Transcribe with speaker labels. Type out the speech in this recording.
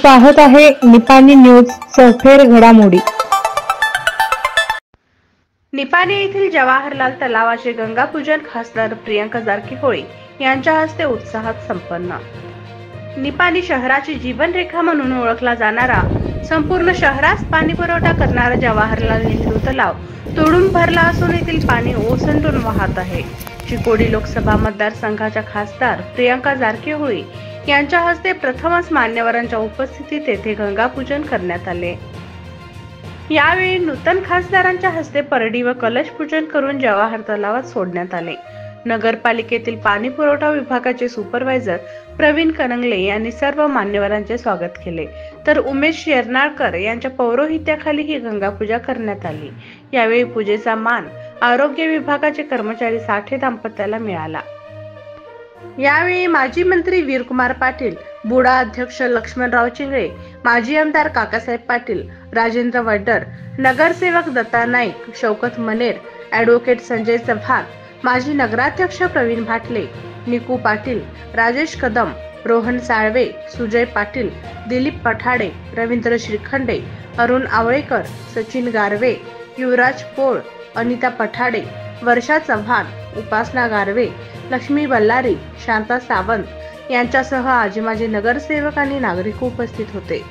Speaker 1: पाहत आहे निपाणी न्यूज सफेर घडामोडी।
Speaker 2: निपाणी येथील जवाहरलाल तलावाचे गंगापूजन खासदार प्रियंका जारकीहोळी यांच्या हस्ते उत्साहात संपन्न। निपाणी शहराची जीवनरेखा म्हणून ओळखला जाणारा, संपूर्ण शहरास पाणी पुरवठा करणारा जवाहरलाल नेहरू तलाव तोडून भरला असून येथील पाणी ओसंडून वाहत आहे। चिकोडी लोकसभा मतदारसंघाच्या खासदार प्रियंका जारकीहोळी यांच्या हस्ते प्रथमच मान्यवरांच्या उपस्थितीत येथे गंगापूजन करण्यात आले। यावेळी नूतन खासदारांच्या हस्ते परडी व कलश पूजन करून जवाहर तलावात सोडण्यात आले। नगरपालिकेतील पाणी पुरवठा विभागाचे सुपरवायझर प्रवीण कनंगले यांनी सर्व मान्यवरांचे स्वागत केले, तर उमेश येरनाळकर यांच्या पौरोहित्याखाली ही गंगापूजा करण्यात आली। यावेळी पूजेचा मान आरोग्य विभागाचे कर्मचारी साठे दाम्पत्याला मिळाला। यावेळी माजी मंत्री वीरकुमार पाटील, बुडा अध्यक्ष लक्ष्मणराव चिंगळे, माजी आमदार काकासाहेब पाटील, राजेंद्र वड्डर, नगरसेवक दत्ता नाईक, शौकत मनेर, ॲडव्होकेट संजय चव्हाण, माजी नगराध्यक्ष प्रवीण भाटले, निकू पाटील, राजेश कदम, रोहन साळवे, सुजय पाटील, दिलीप पठाडे, रवींद्र श्रीखंडे, अरुण आवळेकर, सचिन गारवे, युवराज पोळ, अनिता पठाडे, वर्षा चव्हाण, उपासना गारवे, लक्ष्मी बल्लारी, शांता सावंत यांच्यासह आजी माजी नगरसेवक आणि नागरिक उपस्थित होते।